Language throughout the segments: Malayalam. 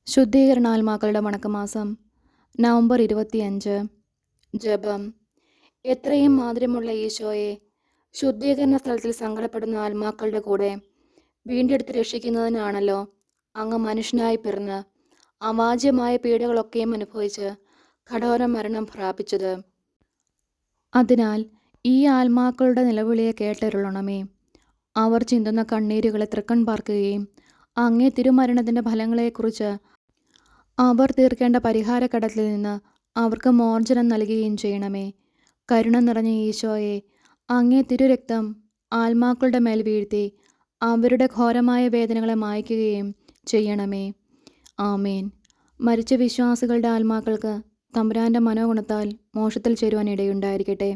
ശുദ്ധീകരണാത്മാക്കളുടെ വണക്കമാസം നവംബർ 25. ജപം. എത്രയും മാധുര്യമുള്ള ഈശോയെ, ശുദ്ധീകരണ സ്ഥലത്തിൽ സങ്കടപ്പെടുന്ന ആത്മാക്കളുടെ കൂടെ വീണ്ടെടുത്ത് രക്ഷിക്കുന്നതിനാണല്ലോ അങ്ങ് മനുഷ്യനായി പിറന്ന് അവാച്യമായ പീഡകളൊക്കെയും അനുഭവിച്ച് കഠോര മരണം പ്രാപിച്ചത്. അതിനാൽ ഈ ആത്മാക്കളുടെ നിലവിളിയെ കേട്ടരുളണമേ. അവർ ചിന്തുന്ന കണ്ണീരുകളെ തൃക്കൺ പാർക്കുകയും അങ്ങേ തിരുമരണത്തിൻ്റെ ഫലങ്ങളെക്കുറിച്ച് അവർ തീർക്കേണ്ട പരിഹാരക്കടത്തിൽ നിന്ന് അവർക്ക് മോചനം നൽകുകയും ചെയ്യണമേ. കരുണ നിറഞ്ഞ ഈശോയെ, അങ്ങേ തിരുരക്തം ആത്മാക്കളുടെ മേൽ വീഴ്ത്തി അവരുടെ ഘോരമായ വേദനകളെ മായ്ക്കുകയും ചെയ്യണമേ. ആമേൻ. മരിച്ച വിശ്വാസികളുടെ ആത്മാക്കൾക്ക് തമ്പുരാൻ്റെ മനോഗുണത്താൽ മോക്ഷത്തിൽ ചേരുവാൻ ഇടയുണ്ടായിരിക്കട്ടെ.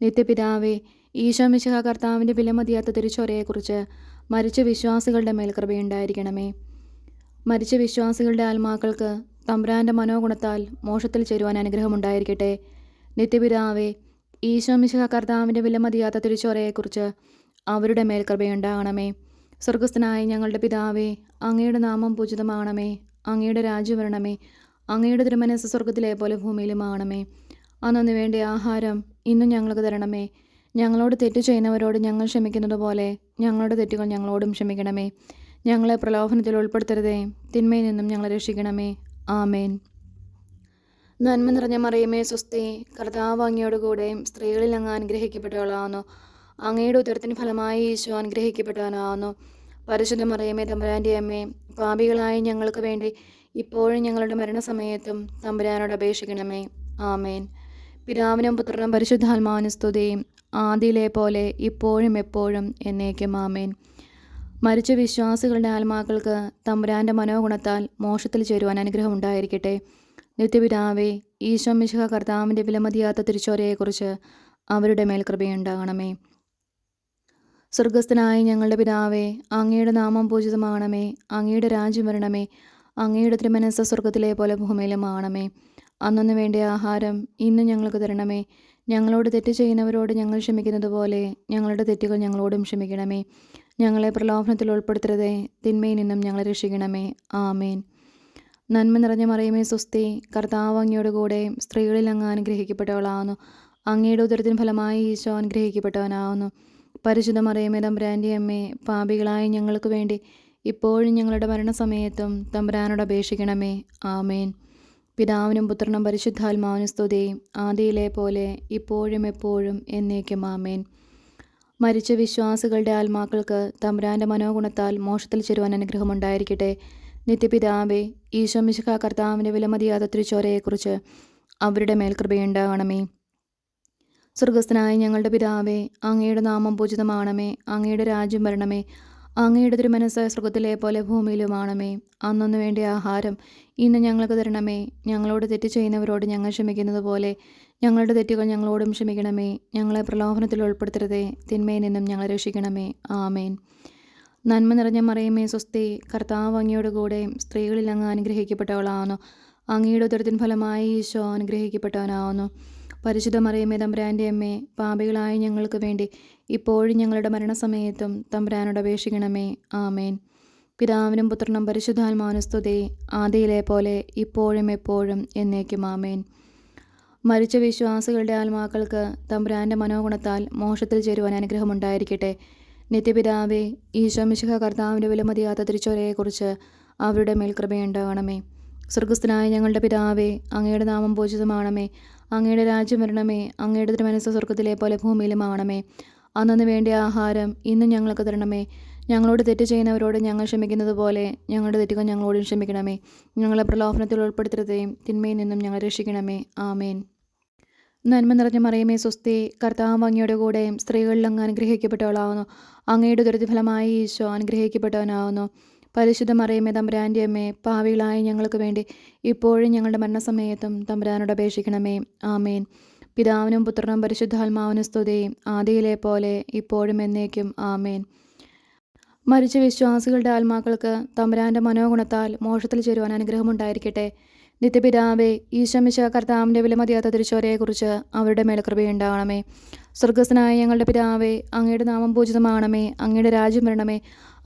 നിത്യപിതാവേ, ഈശോ മിശിഹ കർത്താവിൻ്റെ വിലമതിയാത്ത തിരുച്ചോരയെക്കുറിച്ച് മരിച്ച വിശ്വാസികളുടെ മേൽ കൃപയുണ്ടായിരിക്കണമേ. മരിച്ച വിശ്വാസികളുടെ ആത്മാക്കൾക്ക് തമ്പുരാൻ്റെ മനോഗുണത്താൽ മോക്ഷത്തിൽ ചേരുവാൻ അനുഗ്രഹമുണ്ടായിരിക്കട്ടെ. നിത്യപിതാവേ, ഈശോ മിശിഹ കർത്താവിൻ്റെ വിലമതിയാത്ത തിരുച്ചോരയെക്കുറിച്ച് അവരുടെ മേൽ കൃപയുണ്ടാകണമേ. സ്വർഗസ്ഥനായ ഞങ്ങളുടെ പിതാവേ, അങ്ങയുടെ നാമം പൂജിതമാകണമേ. അങ്ങയുടെ രാജ്യം വരണമേ. അങ്ങയുടെ തിരുമനസ്സ് സ്വർഗത്തിലെ പോലെ ഭൂമിയിലുമാകണമേ. അന്നു വേണ്ട ആഹാരം ഇന്നും ഞങ്ങൾക്ക് തരണമേ. ഞങ്ങളോട് തെറ്റ് ചെയ്യുന്നവരോട് ഞങ്ങൾ ക്ഷമിക്കുന്നത് പോലെ ഞങ്ങളുടെ തെറ്റുകൾ ഞങ്ങളോടും ക്ഷമിക്കണമേ. ഞങ്ങളെ പ്രലോഭനത്തിൽ ഉൾപ്പെടുത്തരുതേ, തിന്മയിൽ നിന്നും ഞങ്ങളെ രക്ഷിക്കണമേ. ആമേൻ. നന്മ നിറഞ്ഞ മറിയമേ സ്വസ്തി, കർത്താവ് അങ്ങയോടുകൂടെ സ്ത്രീകളിൽ അങ്ങ് അനുഗ്രഹിക്കപ്പെട്ടവളാകുന്നു. അങ്ങയുടെ ഉദരത്തിന് ഫലമായി ഈശോ അനുഗ്രഹിക്കപ്പെട്ടവനാകുന്നു. പരിശുദ്ധ മറിയമേ തമ്പുരാൻ്റെ അമ്മേ, പാപികളായ ഞങ്ങൾക്ക് വേണ്ടി ഇപ്പോഴും ഞങ്ങളുടെ മരണസമയത്തും തമ്പുരാനോട് അപേക്ഷിക്കണമേ. ആമേൻ. പിതാവിനും പുത്രനും പരിശുദ്ധാത്മാവിനും സ്തുതിയും, ആദിയിലെ പോലെ ഇപ്പോഴും എപ്പോഴും എന്നേക്കും. ആമേൻ. മരിച്ച വിശ്വാസികളുടെ ആത്മാക്കൾക്ക് തമ്പുരാൻ്റെ മനോഗുണത്താൽ മോക്ഷത്തിൽ ചേരുവാൻ അനുഗ്രഹമുണ്ടായിരിക്കട്ടെ. നിത്യപിതാവേ, ഈശോ മിശിഹ കർത്താവിൻ്റെ വിലമതിയാത്ത തിരുച്ചോരയെക്കുറിച്ച് അവരുടെ മേൽ കൃപയുണ്ടാകണമേ. സ്വർഗസ്ഥനായ ഞങ്ങളുടെ പിതാവേ, അങ്ങയുടെ നാമം പൂജിതമാകണമേ. അങ്ങയുടെ രാജ്യം വരണമേ. അങ്ങയുടെ തിരുമനസ്സ് സ്വർഗത്തിലെ പോലെ ഭൂമിയിലുമാകണമേ. അന്നു വേണ്ട ആഹാരം ഇന്ന് ഞങ്ങൾക്ക് തരണമേ. ഞങ്ങളോട് തെറ്റ് ചെയ്യുന്നവരോട് ഞങ്ങൾ ക്ഷമിക്കുന്നത് പോലെ ഞങ്ങളുടെ തെറ്റുകൾ ഞങ്ങളോടും ക്ഷമിക്കണമേ. ഞങ്ങളെ പ്രലോഭനത്തിൽ ഉൾപ്പെടുത്തരുതേ, തിന്മയിൽ നിന്നും ഞങ്ങളെ രക്ഷിക്കണമേ. ആമേൻ. നന്മ നിറഞ്ഞ മറിയമേ സ്വസ്തി, കർത്താവ് അങ്ങയോടുകൂടെ സ്ത്രീകളിൽ അങ്ങ് അനുഗ്രഹിക്കപ്പെട്ടവളാകുന്നു. അങ്ങയുടെ ഉദരത്തിന് ഫലമായി ഈശോ അനുഗ്രഹിക്കപ്പെട്ടവനാകുന്നു. പരിശുദ്ധ മറിയമേ തമ്പുരാൻ്റെ അമ്മേ, പാപികളായ ഞങ്ങൾക്ക് വേണ്ടി ഇപ്പോഴും ഞങ്ങളുടെ മരണസമയത്തും തമ്പുരാനോട് അപേക്ഷിക്കണമേ. ആമേൻ. പിതാവിനും പുത്രനും പരിശുദ്ധാത്മാവിനും സ്തുതി, ആദിയിലെ പോലെ ഇപ്പോഴും എപ്പോഴും എന്നേക്കും. ആമേൻ. മരിച്ച വിശ്വാസികളുടെ ആത്മാക്കൾക്ക് തമ്പുരാൻ്റെ മനോഗുണത്താൽ മോക്ഷത്തിൽ ചേരുവാൻ അനുഗ്രഹമുണ്ടായിരിക്കട്ടെ. നിത്യപിതാവേ, ഈശോ മിശിഹ കർത്താവിൻ്റെ വിലമതിയാത്ത തിരുച്ചോരയെക്കുറിച്ച് അവരുടെ മേൽ കൃപയുണ്ടാകണമേ. സ്വർഗസ്ഥനായ ഞങ്ങളുടെ പിതാവേ, അങ്ങയുടെ നാമം പൂജിതമാകണമേ. അങ്ങയുടെ രാജ്യം വരണമേ. അങ്ങയുടെ തിരുമനസ്സ് സ്വർഗത്തിലെ പോലെ ഭൂമിയിലുമാണമേ. അന്നു വേണ്ട ആഹാരം ഇന്ന് ഞങ്ങൾക്ക് തരണമേ. ഞങ്ങളോട് തെറ്റ് ചെയ്യുന്നവരോട് ഞങ്ങൾ ക്ഷമിക്കുന്നത് പോലെ ഞങ്ങളുടെ തെറ്റുകൾ ഞങ്ങളോടും ക്ഷമിക്കണമേ. ഞങ്ങളെ പ്രലോഭനത്തിൽ ഉൾപ്പെടുത്തരുതേ, തിന്മയിൽ നിന്നും ഞങ്ങളെ രക്ഷിക്കണമേ. ആമേൻ. നന്മ നിറഞ്ഞ മറിയമേ സ്വസ്തി, കർത്താവ് അങ്ങയോടുകൂടെ സ്ത്രീകളിൽ അങ്ങ് അനുഗ്രഹിക്കപ്പെട്ടവളാകുന്നു. അങ്ങയുടെ ഉദരത്തിൻ ഫലമായി ഈശോ അനുഗ്രഹിക്കപ്പെട്ടവനാകുന്നു. പരിശുദ്ധ മറിയമേ തമ്പുരാൻ്റെ അമ്മേ, പാപികളായ ഞങ്ങൾക്ക് വേണ്ടി ഇപ്പോഴും ഞങ്ങളുടെ മരണസമയത്തും തമ്പുരാനോട് അപേക്ഷിക്കണമേ. ആമേൻ. പിതാവിനും പുത്രനും പരിശുദ്ധാത്മാവിനും സ്തുതി, ആദിയിലെ പോലെ ഇപ്പോഴും എപ്പോഴും എന്നേക്കും. ആമേൻ. മരിച്ച വിശ്വാസികളുടെ ആത്മാക്കൾക്ക് തമ്പുരാൻ്റെ മനോഗുണത്താൽ മോക്ഷത്തിൽ ചേരുവാൻ അനുഗ്രഹമുണ്ടായിരിക്കട്ടെ. നിത്യപിതാവേ, ഈശോ മിശിഹ കർത്താവിൻ്റെ വിലമതിയാത്ത തിരുച്ചോരയെക്കുറിച്ച് അവരുടെ മേൽ കൃപയുണ്ടാകണമേ. സ്വർഗസ്ഥനായ ഞങ്ങളുടെ പിതാവേ, അങ്ങയുടെ നാമം പൂജിതമാകണമേ. അങ്ങയുടെ രാജ്യം വരണമേ. അങ്ങയുടെ തിരുമനസ്സ് സ്വർഗത്തിലെ പോലെ ഭൂമിയിലുമാകണമേ. അന്നു വേണ്ട ആഹാരം ഇന്ന് ഞങ്ങൾക്ക് തരണമേ. ഞങ്ങളോട് തെറ്റ് ചെയ്യുന്നവരോട് ഞങ്ങൾ ക്ഷമിക്കുന്നത് പോലെ ഞങ്ങളുടെ തെറ്റുകൾ ഞങ്ങളോടും ക്ഷമിക്കണമേ. ഞങ്ങളെ പ്രലോഭനത്തിൽ ഉൾപ്പെടുത്തരുതേയും, തിന്മയിൽ നിന്നും ഞങ്ങളെ രക്ഷിക്കണമേ. ആമേൻ. നന്മ നിറഞ്ഞ മറിയമേ സ്വസ്തി, കർത്താവ് അങ്ങയുടെ കൂടെ സ്ത്രീകളിൽ അങ്ങ് അനുഗ്രഹിക്കപ്പെട്ടവളാകുന്നു. അങ്ങയുടെ ഉദരത്തിൻ ഫലമായി ഈശോ അനുഗ്രഹിക്കപ്പെട്ടവനാകുന്നു. പരിശുദ്ധ മറിയമേ തമ്പുരാൻ്റെ അമ്മേ, പാപികളായ ഞങ്ങൾക്ക് വേണ്ടി ഇപ്പോഴും ഞങ്ങളുടെ മരണസമയത്തും തമ്പുരാനോട് അപേക്ഷിക്കണമേ. ആമേൻ. പിതാവിനും പുത്രനും പരിശുദ്ധാത്മാവിനും സ്തുതി, ആദിയിലെ പോലെ ഇപ്പോഴും എന്നേക്കും. ആമേൻ. മരിച്ച വിശ്വാസികളുടെ ആത്മാക്കൾക്ക് തമ്പുരാൻ്റെ മനോഗുണത്താൽ മോക്ഷത്തിൽ ചേരുവാൻ അനുഗ്രഹമുണ്ടായിരിക്കട്ടെ. നിത്യപിതാവേ, ഈശോമിശിഹാ കർത്താവിൻ്റെ വിലമതിയാത്ത തിരുച്ചോരയെക്കുറിച്ച് അവരുടെ മേൽ കൃപയുണ്ടാകണമേ. സ്വർഗസ്ഥനായ ഞങ്ങളുടെ പിതാവേ, അങ്ങയുടെ നാമം പൂജിതമാകണമേ. അങ്ങയുടെ രാജ്യം വരണമേ.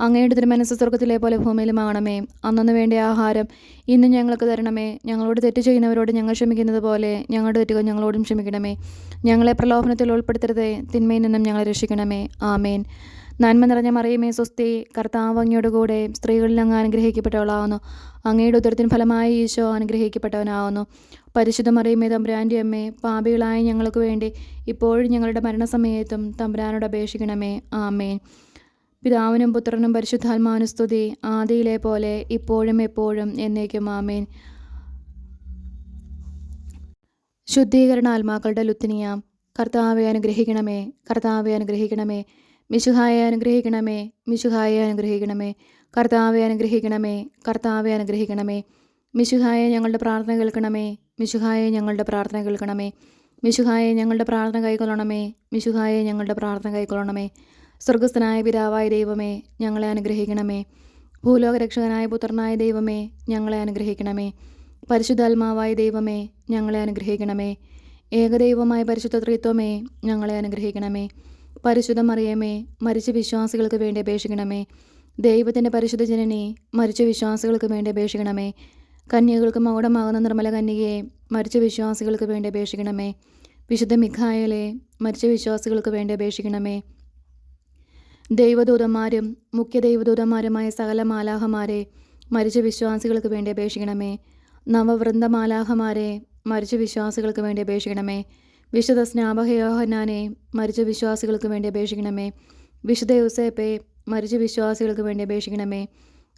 അങ്ങയുടെ തിരുമനസ്സ് സ്വർഗത്തിലെ പോലെ ഭൂമിയിലുമാകണമേ. അന്നന്ന് വേണ്ട ആഹാരം ഇന്നും ഞങ്ങൾക്ക് തരണമേ. ഞങ്ങളോട് തെറ്റ് ചെയ്യുന്നവരോട് ഞങ്ങൾ ക്ഷമിക്കുന്നത് പോലെ ഞങ്ങളുടെ തെറ്റുകൾ ഞങ്ങളോടും ക്ഷമിക്കണമേ. ഞങ്ങളെ പ്രലോഭനത്തിൽ ഉൾപ്പെടുത്തരുതേ, തിന്മയിൽ നിന്നും ഞങ്ങളെ രക്ഷിക്കണമേ. ആമേൻ. നന്മ നിറഞ്ഞ മറിയമേ സ്വസ്തി, കർത്താവ് അങ്ങയോട് കൂടെ സ്ത്രീകളിൽ അങ്ങ് അനുഗ്രഹിക്കപ്പെട്ടവളാകുന്നു. അങ്ങയുടെ ഉദരത്തിൻ ഫലമായി ഈശോ അനുഗ്രഹിക്കപ്പെട്ടവനാകുന്നു. പരിശുദ്ധ മറിയമേ തമ്പുരാൻ്റെ അമ്മേ, പാപികളായ ഞങ്ങൾക്ക് വേണ്ടി ഇപ്പോഴും ഞങ്ങളുടെ മരണസമയത്തും തമ്പുരാനോട് അപേക്ഷിക്കണമേ. ആമേൻ. പിതാവിനും പുത്രനും പരിശുദ്ധാത്മാവിനും സ്തുതി, ആദിയിലെ പോലെ ഇപ്പോഴും എപ്പോഴും എന്നേക്കും. ആമേൻ. ശുദ്ധീകരണ ആത്മാക്കളുടെ ലുത്തിനിയാം. കർത്താവെ അനുഗ്രഹിക്കണമേ, കർത്താവെ അനുഗ്രഹിക്കണമേ. മിശുഹായെ അനുഗ്രഹിക്കണമേ, മിശുഹായെ അനുഗ്രഹിക്കണമേ. കർത്താവെ അനുഗ്രഹിക്കണമേ, കർത്താവെ അനുഗ്രഹിക്കണമേ. മിശുഹായെ ഞങ്ങളുടെ പ്രാർത്ഥന കേൾക്കണമേ, മിശുഹായെ ഞങ്ങളുടെ പ്രാർത്ഥന കേൾക്കണമേ. മിശുഹായെ ഞങ്ങളുടെ പ്രാർത്ഥന കൈക്കൊള്ളണമേ, മിശുഹായെ ഞങ്ങളുടെ പ്രാർത്ഥന കൈക്കൊള്ളണമേ. സ്വർഗസ്ഥനായ പിതാവായ ദൈവമേ, ഞങ്ങളെ അനുഗ്രഹിക്കണമേ. ഭൂലോകരക്ഷകനായ പുത്രനായ ദൈവമേ, ഞങ്ങളെ അനുഗ്രഹിക്കണമേ. പരിശുദ്ധാത്മാവായ ദൈവമേ, ഞങ്ങളെ അനുഗ്രഹിക്കണമേ. ഏകദൈവമായ പരിശുദ്ധ ത്രിത്വമേ, ഞങ്ങളെ അനുഗ്രഹിക്കണമേ. പരിശുദ്ധ മറിയമേ, മരിച്ച വിശ്വാസികൾക്ക് വേണ്ടി അപേക്ഷിക്കണമേ. ദൈവത്തിൻ്റെ പരിശുദ്ധ ജനനി, മരിച്ച വിശ്വാസികൾക്ക് വേണ്ടി അപേക്ഷിക്കണമേ. കന്യകൾക്ക് മകുടമാകുന്ന നിർമ്മല കന്യകയെ, മരിച്ച വിശ്വാസികൾക്ക് വേണ്ടി അപേക്ഷിക്കണമേ. വിശുദ്ധ മിഖായേലെ, മരിച്ച വിശ്വാസികൾക്ക് വേണ്ടി അപേക്ഷിക്കണമേ. ദൈവദൂതന്മാരും മുഖ്യ ദൈവദൂതന്മാരുമായ സകല മാലാഹമാരെ, മരിച്ച വിശ്വാസികൾക്ക് വേണ്ടി അപേക്ഷിക്കണമേ. നവവൃന്ദ മാലാഹമാരെ, മരിച്ച വിശ്വാസികൾക്ക് വേണ്ടി അപേക്ഷിക്കണമേ. വിശുദ്ധ സ്നാപക യോഹന്നാനെ, മരിച്ച വിശ്വാസികൾക്ക് വേണ്ടി അപേക്ഷിക്കണമേ. വിശുദ്ധ യൂസേപ്പെ, മരിച്ച വിശ്വാസികൾക്ക് വേണ്ടി അപേക്ഷിക്കണമേ.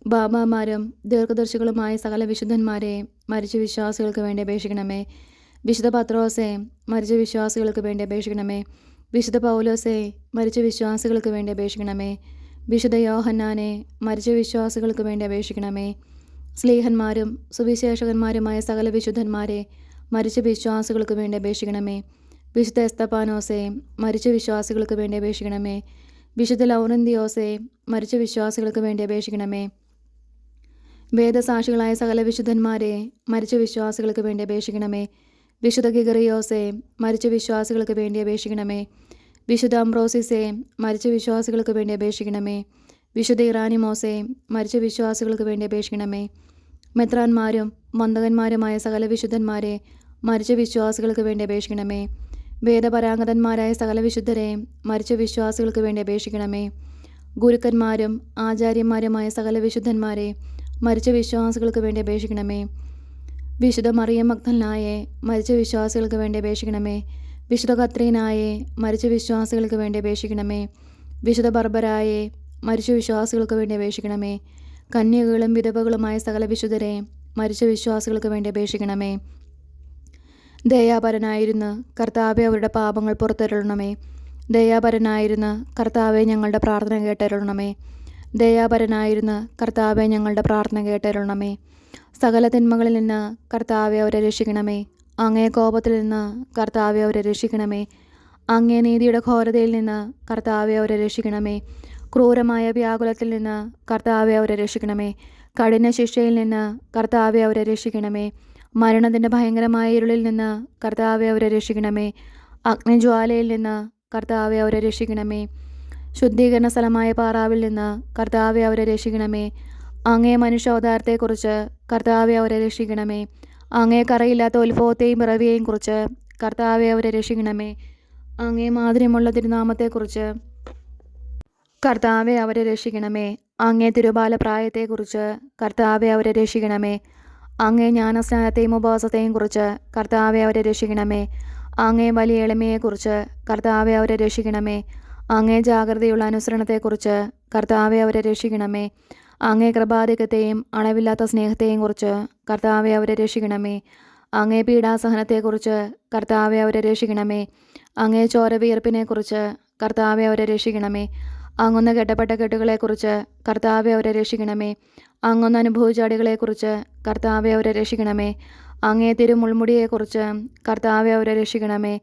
ബാബാമാരും ദീർഘദർശികളുമായ സകല വിശുദ്ധന്മാരെ, മരിച്ച വിശ്വാസികൾക്ക് വേണ്ടി അപേക്ഷിക്കണമേ. വിശുദ്ധ പത്രോസെ, മരിച്ച വിശ്വാസികൾക്ക് വേണ്ടി അപേക്ഷിക്കണമേ. വിശുദ്ധ പൗലോസെ, മരിച്ച വിശ്വാസികൾക്ക് വേണ്ടി അപേക്ഷിക്കണമേ. വിശുദ്ധ യോഹന്നാനെ, മരിച്ച വിശ്വാസികൾക്ക് വേണ്ടി അപേക്ഷിക്കണമേ. സ്ലീഹന്മാരും സുവിശേഷകന്മാരുമായ സകല വിശുദ്ധന്മാരെ, മരിച്ച വിശ്വാസികൾക്ക് വേണ്ടി അപേക്ഷിക്കണമേ. വിശുദ്ധ എസ്തപ്പാനോസെ, മരിച്ച വിശ്വാസികൾക്ക് വേണ്ടി അപേക്ഷിക്കണമേ. വിശുദ്ധ ലൗറന്തിയോസെ, മരിച്ച വിശ്വാസികൾക്ക് വേണ്ടി അപേക്ഷിക്കണമേ. വേദസാക്ഷികളായ സകല വിശുദ്ധന്മാരെ, മരിച്ച വിശ്വാസികൾക്ക് വേണ്ടി അപേക്ഷിക്കണമേ. വിശുദ്ധ ഗിഗറിയോസെ, മരിച്ച വിശ്വാസികൾക്ക് വേണ്ടി അപേക്ഷിക്കണമേ. വിശുദ്ധ അംബ്രോസിസെ, മരിച്ച വിശ്വാസികൾക്ക് വേണ്ടി അപേക്ഷിക്കണമേ. വിശുദ്ധ ഇറാനിമോസെ, മരിച്ച വിശ്വാസികൾക്ക് വേണ്ടി അപേക്ഷിക്കണമേ. മെത്രാന്മാരും മന്ദകന്മാരുമായ സകല വിശുദ്ധന്മാരെ, മരിച്ച വിശ്വാസികൾക്ക് വേണ്ടി അപേക്ഷിക്കണമേ. വേദപരാംഗതന്മാരായ സകല വിശുദ്ധരെ, മരിച്ച വിശ്വാസികൾക്ക് വേണ്ടി അപേക്ഷിക്കണമേ. ഗുരുക്കന്മാരും ആചാര്യന്മാരുമായ സകല വിശുദ്ധന്മാരെ, മരിച്ച വിശ്വാസികൾക്ക് വേണ്ടി അപേക്ഷിക്കണമേ. വിശുദ്ധ മറിയം മഗ്ദലനായെ, മരിച്ച വിശ്വാസികൾക്ക് വേണ്ടി അപേക്ഷിക്കണമേ. വിശുദ്ധ കത്രീനായെ, മരിച്ച വിശ്വാസികൾക്ക് വേണ്ടി അപേക്ഷിക്കണമേ. വിശുദ്ധ ബർബരായെ, മരിച്ച വിശ്വാസികൾക്ക് വേണ്ടി അപേക്ഷിക്കണമേ. കന്യകകളും വിധവകളുമായ സകല വിശുദ്ധരെ, മരിച്ച വിശ്വാസികൾക്ക് വേണ്ടി അപേക്ഷിക്കണമേ. ദയാപരനായിരുന്ന് കർത്താവെ അവരുടെ പാപങ്ങൾ പുറത്തരുളണമേ. ദയാപരനായിരുന്ന് കർത്താവെ ഞങ്ങളുടെ പ്രാർത്ഥന കേട്ടരുളണമേ. ദയാപരനായിരുന്ന് കർത്താവെ ഞങ്ങളുടെ പ്രാർത്ഥന കേട്ടരുളണമേ. സകല തിന്മകളിൽ നിന്ന് കർത്താവെ അവരെ രക്ഷിക്കണമേ. അങ്ങേ കോപത്തിൽ നിന്ന് കർത്താവെ അവരെ രക്ഷിക്കണമേ. അങ്ങേ നീതിയുടെ ഘോരതയിൽ നിന്ന് കർത്താവെ അവരെ രക്ഷിക്കണമേ. ക്രൂരമായ വ്യാകുലത്തിൽ നിന്ന് കർത്താവെ അവരെ രക്ഷിക്കണമേ. കഠിന ശിക്ഷയിൽ നിന്ന് കർത്താവെ അവരെ രക്ഷിക്കണമേ. മരണത്തിൻ്റെ ഭയങ്കരമായ ഇരുളിൽ നിന്ന് കർത്താവെ അവരെ രക്ഷിക്കണമേ. അഗ്നിജ്വാലയിൽ നിന്ന് കർത്താവെ അവരെ രക്ഷിക്കണമേ. ശുദ്ധീകരണ സ്ഥലമായ പാറാവിൽ നിന്ന് കർത്താവെ അവരെ രക്ഷിക്കണമേ. അങ്ങേ മനുഷ്യാവതാരത്തെക്കുറിച്ച് കർത്താവെ അവരെ രക്ഷിക്കണമേ. അങ്ങേ കറയില്ലാത്ത ഉത്ഭവത്തെയും പിറവിയെയും കുറിച്ച് കർത്താവെ അവരെ രക്ഷിക്കണമേ. അങ്ങേ മാധുര്യമുള്ള തിരുനാമത്തെക്കുറിച്ച് കർത്താവെ അവരെ രക്ഷിക്കണമേ. അങ്ങേ തിരുബാല പ്രായത്തെക്കുറിച്ച് കർത്താവെ അവരെ രക്ഷിക്കണമേ. അങ്ങേ ജ്ഞാനസ്നാനത്തെയും ഉപവാസത്തെയും കുറിച്ച് കർത്താവെ അവരെ രക്ഷിക്കണമേ. അങ്ങേ വലിയ എളിമയെക്കുറിച്ച് കർത്താവെ അവരെ രക്ഷിക്കണമേ. അങ്ങേ ജാഗ്രതയുള്ള അനുസരണത്തെക്കുറിച്ച് കർത്താവെ അവരെ രക്ഷിക്കണമേ. അങ്ങേ കൃപാധിക്യത്തെയും അളവില്ലാത്ത സ്നേഹത്തെയും കുറിച്ച് കർത്താവെ അവരെ രക്ഷിക്കണമേ. അങ്ങേ പീഡാസഹനത്തെക്കുറിച്ച് കർത്താവെ അവരെ രക്ഷിക്കണമേ. അങ്ങേ ചോരവിയർപ്പിനെക്കുറിച്ച് കർത്താവെ അവരെ രക്ഷിക്കണമേ. അങ്ങൊന്ന് കെട്ടപ്പെട്ട കെട്ടുകളെക്കുറിച്ച് കർത്താവെ അവരെ രക്ഷിക്കണമേ. അങ്ങൊന്ന് അനുഭവിച്ച അടികളെക്കുറിച്ച് കർത്താവെ അവരെ രക്ഷിക്കണമേ. അങ്ങേ തിരുമുൾമുടിയെക്കുറിച്ച് കർത്താവെ അവരെ രക്ഷിക്കണമേ.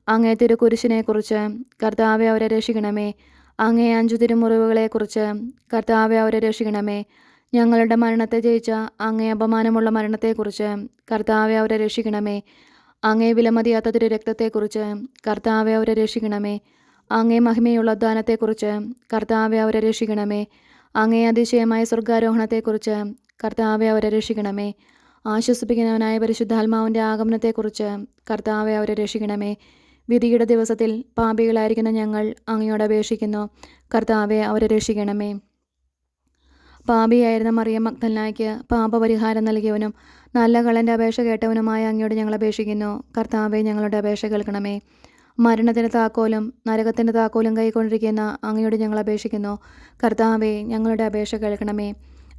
അങ്ങേ തിരുക്കുരിശിനെക്കുറിച്ച് കർത്താവെ അവരെ രക്ഷിക്കണമേ. അങ്ങേ 5 തിരുമുറിവുകളെക്കുറിച്ച് കർത്താവെ അവരെ രക്ഷിക്കണമേ. ഞങ്ങളുടെ മരണത്തെ ജയിച്ച അങ്ങേ അപമാനമുള്ള മരണത്തെക്കുറിച്ച് കർത്താവെ അവരെ രക്ഷിക്കണമേ. അങ്ങേ വിലമതിയാത്ത തിരു രക്തത്തെക്കുറിച്ച് കർത്താവെ അവരെ രക്ഷിക്കണമേ. അങ്ങേ മഹിമയുള്ള ഉദ്ധാനത്തെക്കുറിച്ച് കർത്താവെ അവരെ രക്ഷിക്കണമേ. അങ്ങേ അതിശയമായ സ്വർഗാരോഹണത്തെക്കുറിച്ച് കർത്താവെ അവരെ രക്ഷിക്കണമേ. ആശ്വസിപ്പിക്കുന്നവനായ പരിശുദ്ധാത്മാവിൻ്റെ ആഗമനത്തെക്കുറിച്ച് കർത്താവെ അവരെ രക്ഷിക്കണമേ. വിധിയുടെ ദിവസത്തിൽ പാപികളായിരിക്കുന്ന ഞങ്ങൾ അങ്ങയോട് അപേക്ഷിക്കുന്നു. കർത്താവെ അവരെ രക്ഷിക്കണമേ. പാപിയായിരുന്ന മറിയം മഗ്ദലനായ്ക്ക് പാപപരിഹാരം നൽകിയവനും നല്ല കള്ളൻ്റെ അപേക്ഷ കേട്ടവനുമായ അങ്ങയോട് ഞങ്ങൾ അപേക്ഷിക്കുന്നു. കർത്താവെ ഞങ്ങളുടെ അപേക്ഷ കേൾക്കണമേ. മരണത്തിൻ്റെ താക്കോലും നരകത്തിൻ്റെ താക്കോലും കൈക്കൊണ്ടിരിക്കുന്ന അങ്ങയോട് ഞങ്ങൾ അപേക്ഷിക്കുന്നു. കർത്താവെ ഞങ്ങളുടെ അപേക്ഷ കേൾക്കണമേ.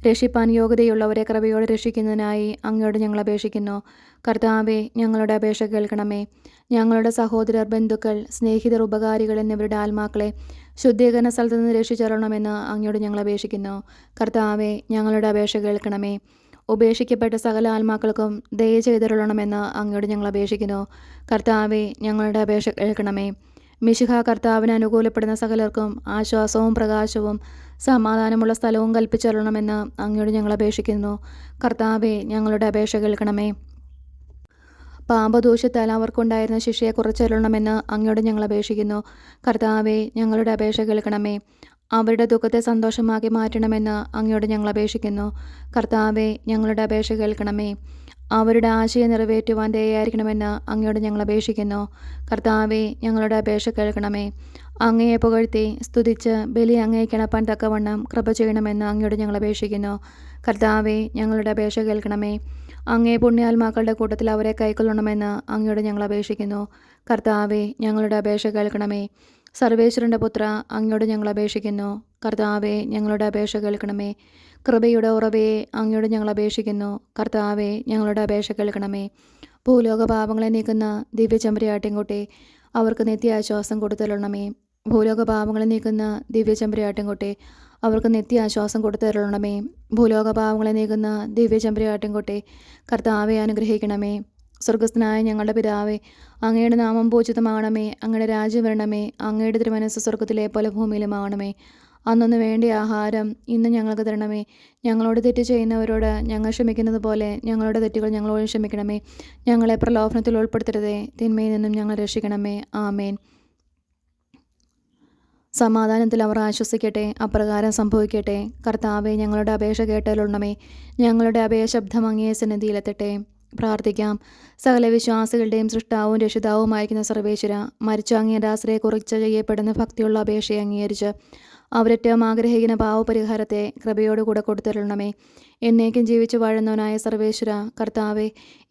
രക്ഷിപ്പാൻ യോഗ്യതയുള്ളവരെ കൃപയോടെ രക്ഷിക്കുന്നതിനായി അങ്ങയോട് ഞങ്ങൾ അപേക്ഷിക്കുന്നു. കർത്താവെ ഞങ്ങളുടെ അപേക്ഷ കേൾക്കണമേ. ഞങ്ങളുടെ സഹോദരർ, ബന്ധുക്കൾ, സ്നേഹിതർ, ഉപകാരികൾ എന്നിവരുടെ ആത്മാക്കളെ ശുദ്ധീകരണ സ്ഥലത്ത് നിന്ന് രക്ഷിച്ചറണമെന്ന് അങ്ങയോട് ഞങ്ങൾ അപേക്ഷിക്കുന്നു. കർത്താവെ ഞങ്ങളുടെ അപേക്ഷ കേൾക്കണമേ. ഉപേക്ഷിക്കപ്പെട്ട സകല ആത്മാക്കൾക്കും ദയ ചെയ്തരുളണമെന്ന് അങ്ങയോട് ഞങ്ങൾ അപേക്ഷിക്കുന്നു. കർത്താവെ ഞങ്ങളുടെ അപേക്ഷ കേൾക്കണമേ. മിശിഹ കർത്താവിന് അനുകൂലപ്പെടുന്ന സകലർക്കും ആശ്വാസവും പ്രകാശവും സമാധാനമുള്ള സ്ഥലവും കൽപ്പിച്ചരുളണമെന്ന് അങ്ങയോട് ഞങ്ങൾ അപേക്ഷിക്കുന്നു. കർത്താവെ ഞങ്ങളുടെ അപേക്ഷ കേൾക്കണമേ. പാപദോഷത്താൽ അവർക്കുണ്ടായിരുന്ന ശിക്ഷയെ കുറച്ചരുളണമെന്ന് അങ്ങയോട് ഞങ്ങൾ അപേക്ഷിക്കുന്നു. കർത്താവെ ഞങ്ങളുടെ അപേക്ഷ കേൾക്കണമേ. അവരുടെ ദുഃഖത്തെ സന്തോഷമാക്കി മാറ്റണമെന്ന് അങ്ങയോട് ഞങ്ങൾ അപേക്ഷിക്കുന്നു. കർത്താവെ ഞങ്ങളുടെ അപേക്ഷ കേൾക്കണമേ. അവരുടെ ആശയം നിറവേറ്റുവാൻ ദയായിരിക്കണമെന്ന് അങ്ങയോട് ഞങ്ങൾ അപേക്ഷിക്കുന്നു. കർത്താവെ ഞങ്ങളുടെ അപേക്ഷ കേൾക്കണമേ. അങ്ങയെ പുകഴ്ത്തി സ്തുതിച്ച് ബലി അങ്ങയെ കിണപ്പാൻ തക്കവണ്ണം കൃപ ചെയ്യണമെന്ന് അങ്ങയോട് ഞങ്ങൾ അപേക്ഷിക്കുന്നു. കർത്താവെ ഞങ്ങളുടെ അപേക്ഷ കേൾക്കണമേ. അങ്ങേ പുണ്യാത്മാക്കളുടെ കൂട്ടത്തിൽ അവരെ കൈക്കൊള്ളണമെന്ന് അങ്ങയോട് ഞങ്ങൾ അപേക്ഷിക്കുന്നു. കർത്താവെ ഞങ്ങളുടെ അപേക്ഷ കേൾക്കണമേ. സർവേശ്വരൻ്റെ പുത്ര അങ്ങയോട് ഞങ്ങൾ അപേക്ഷിക്കുന്നു. കർത്താവെ ഞങ്ങളുടെ അപേക്ഷ കേൾക്കണമേ. കൃപയുടെ ഉറവയെ അങ്ങയോട് ഞങ്ങൾ അപേക്ഷിക്കുന്നു. കർത്താവെ ഞങ്ങളുടെ അപേക്ഷ കേൾക്കണമേ. ഭൂലോക പാപങ്ങളെ നീക്കുന്ന ദിവ്യചെമ്പരിയാട്ടിൻകുട്ടി അവർക്ക് നിത്യാശ്വാസം കൊടുത്തരുളണമേ. ഭൂലോക പാപങ്ങളെ നീക്കുന്ന ദിവ്യചെമ്പരിയാട്ടിൻകുട്ടി അവർക്ക് നിത്യാശ്വാസം കൊടുത്തരുളണമേ. ഭൂലോക പാപങ്ങളെ നീക്കുന്ന ദിവ്യചെമ്പരിയാട്ടിൻകുട്ടി കർത്താവെ അനുഗ്രഹിക്കണമേ. സ്വർഗസ്ഥനായ ഞങ്ങളുടെ പിതാവേ, അങ്ങയുടെ നാമം പൂജിതമാകണമേ. അങ്ങയുടെ രാജ്യം വരണമേ. അങ്ങയുടെ തിരുമനസ്സ് സ്വർഗത്തിലെ പോലെ ഭൂമിയിലുമാകണമേ. അന്നൊന്ന് വേണ്ട ആഹാരം ഇന്ന് ഞങ്ങൾക്ക് തരണമേ. ഞങ്ങളോട് തെറ്റ് ചെയ്യുന്നവരോട് ഞങ്ങൾ ക്ഷമിക്കുന്നത് പോലെ ഞങ്ങളുടെ തെറ്റുകൾ ഞങ്ങളോട് ക്ഷമിക്കണമേ. ഞങ്ങളെ പ്രലോഭനത്തിൽ ഉൾപ്പെടുത്തരുതേ, തിന്മയിൽ നിന്നും ഞങ്ങൾ രക്ഷിക്കണമേ. ആമേൻ. സമാധാനത്തിൽ അവർ ആശ്വസിക്കട്ടെ, അപ്രകാരം സംഭവിക്കട്ടെ. കർത്താവെ ഞങ്ങളുടെ അപേക്ഷ കേട്ടരുളണമേ. ഞങ്ങളുടെ അഭയശബ്ദം അങ്ങേ സന്നിധിയിലെത്തട്ടെ. പ്രാർത്ഥിക്കാം. സകല വിശ്വാസികളുടെയും സൃഷ്ടാവും രക്ഷിതാവുമായിരിക്കുന്ന സർവേശ്വര, മരിച്ച അങ്ങേ ദാസരെ കുറിച്ച് ചെയ്യപ്പെടുന്ന ഭക്തിയുള്ള അപേക്ഷയെ അംഗീകരിച്ച് അവരേറ്റവും ആഗ്രഹിക്കുന്ന പാവപരിഹാരത്തെ കൃപയോടുകൂടെ കൊടുത്തരുളണമേ. എന്നേക്കും ജീവിച്ചു വാഴുന്നവനായ സർവേശ്വര, കർത്താവെ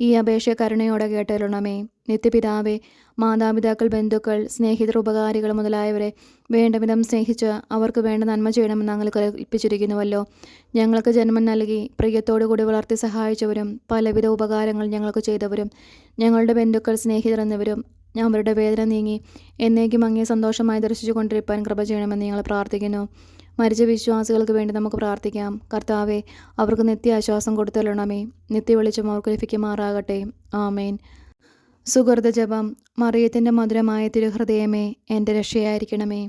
ഈ അപേക്ഷ കരുണയോടെ കേട്ടരുളണമേ. നിത്യപിതാവേ, മാതാപിതാക്കൾ, ബന്ധുക്കൾ, സ്നേഹിതർ, ഉപകാരികൾ മുതലായവരെ വേണ്ടവിധം സ്നേഹിച്ച് അവർക്ക് വേണ്ട നന്മ ചെയ്യണമെന്ന് ഞങ്ങൾ കൽപ്പിച്ചിരിക്കുന്നുവല്ലോ. ഞങ്ങൾക്ക് ജന്മം നൽകി പ്രിയത്തോടുകൂടി വളർത്തി സഹായിച്ചവരും പലവിധ ഉപകാരങ്ങൾ ഞങ്ങൾക്ക് ചെയ്തവരും ഞങ്ങളുടെ ബന്ധുക്കൾ, സ്നേഹിതർ എന്നിവരും അവരുടെ വേദന നീങ്ങി എന്നേക്കും അങ്ങേ സന്തോഷമായി ദർശിച്ചു കൊണ്ടിരിക്കാൻ കൃപ ചെയ്യണമെന്ന് ഞങ്ങൾ പ്രാർത്ഥിക്കുന്നു. മരിച്ച വിശ്വാസികൾക്ക് വേണ്ടി നമുക്ക് പ്രാർത്ഥിക്കാം. കർത്താവെ അവർക്ക് നിത്യാശ്വാസം കൊടുത്തരുളണമേ. നിത്യവെളിച്ചം അവർക്ക് ലഭിക്കുമാറാകട്ടെ. ആമേൻ. സുഹൃത ജപം. മറിയത്തിൻ്റെ മധുരമായ തിരുഹൃദയമേ, എൻ്റെ രക്ഷയായിരിക്കണമേ.